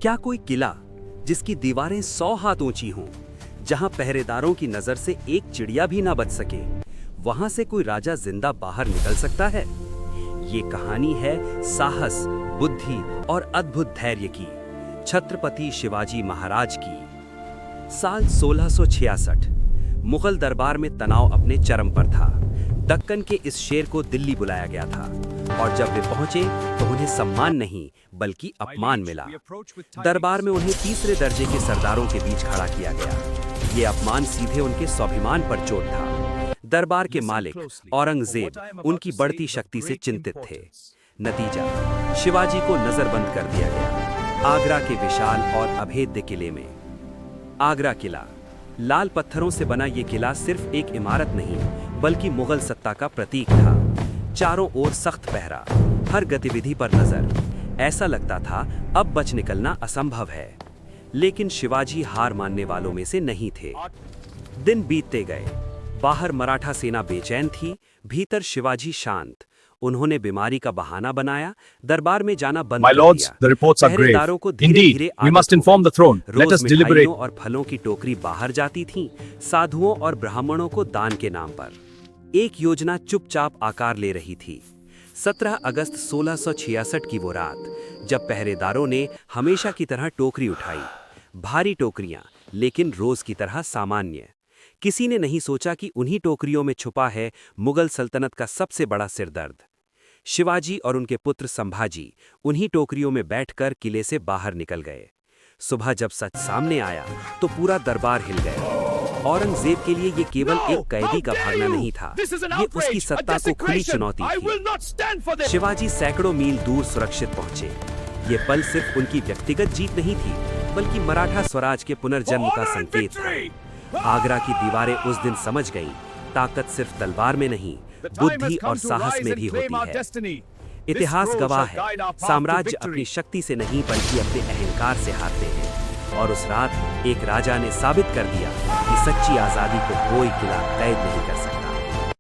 क्या कोई किला जिसकी दीवारें 100 हाथ ऊंची हों, जहां पहरेदारों की नजर से एक चिड़िया भी ना बच सके, वहां से कोई राजा जिंदा बाहर निकल सकता है? ये कहानी है साहस, बुद्धि और अद्भुत धैर्य की, छत्रपति शिवाजी महाराज की। साल 1666। मुगल दरबार में तनाव अपने चरम पर था। दक्कन के इस शेर को दिल्ली बुलाया गया था और जब वे पहुंचे तो उन्हें सम्मान नहीं बल्कि अपमान मिला। दरबार में उन्हें तीसरे दर्जे के सरदारों के बीच खड़ा किया गया। ये अपमान सीधे उनके स्वाभिमान पर चोट था। दरबार के मालिक औरंगजेब उनकी बढ़ती शक्ति से चिंतित थे। नतीजा, शिवाजी को नजरबंद कर दिया गया। आगरा के विशाल और अभेद्य किले में। आगरा किला, लाल पत्थरों से बना ये किला सिर्फ एक इमारत नहीं बल्कि मुगल सत्ता का प्रतीक था। चारों ओर सख्त पहरा, हर गतिविधि पर नजर। ऐसा लगता था अब बच निकलना असंभव है। लेकिन शिवाजी हार मानने वालों में से नहीं थे। दिन बीतते गए। बाहर मराठा सेना बेचैन थी, भीतर शिवाजी शांत। उन्होंने बीमारी का बहाना बनाया, दरबार में जाना बंद My कर lords, दिया। the reports are grave. पहरेदारों को Indeed, धीरे-धीरे we must आदत हो inform गई। the throne. Let rose us deliberate. मिठाइयों और फलों की टोकरी बाहर जाती थीं, साधुओं और ब्राह्मणों को दान के नाम पर। एक योजना चुपचाप आकार ले रही थी। 17 अगस्त 1666 की वो रात, जब पहरेदारों ने हमेशा की तरह टोकरी उठाई। भारी टोकरियां, लेकिन रोज की तरह सामान्य। किसी ने नहीं सोचा कि उन्हीं टोकरियों में छुपा है मुगल सल्तनत का सबसे बड़ा सिरदर्द। शिवाजी और उनके पुत्र संभाजी उन्हीं टोकरियों में बैठकर किले से बाहर निकल गए। सुबह जब सच सामने आया तो पूरा दरबार हिल गया। औरंगजेब के लिए ये केवल एक कैदी का भागना नहीं था, ये उसकी सत्ता को खुली चुनौती थी। शिवाजी सैकड़ों मील दूर सुरक्षित पहुंचे। ये पल सिर्फ उनकी व्यक्तिगत जीत नहीं थी बल्कि मराठा स्वराज के पुनर्जन्म का संकेत था। आगरा की दीवारें उस दिन समझ गईं, ताकत सिर्फ तलवार में नहीं, बुद्धि और साहस में भी होती है। इतिहास गवाह है, साम्राज्य अपनी शक्ति से नहीं बल्कि अपने अहंकार से हारते हैं। और उस रात एक राजा ने साबित कर दिया कि सच्ची आजादी को कोई किला कैद नहीं कर सकता।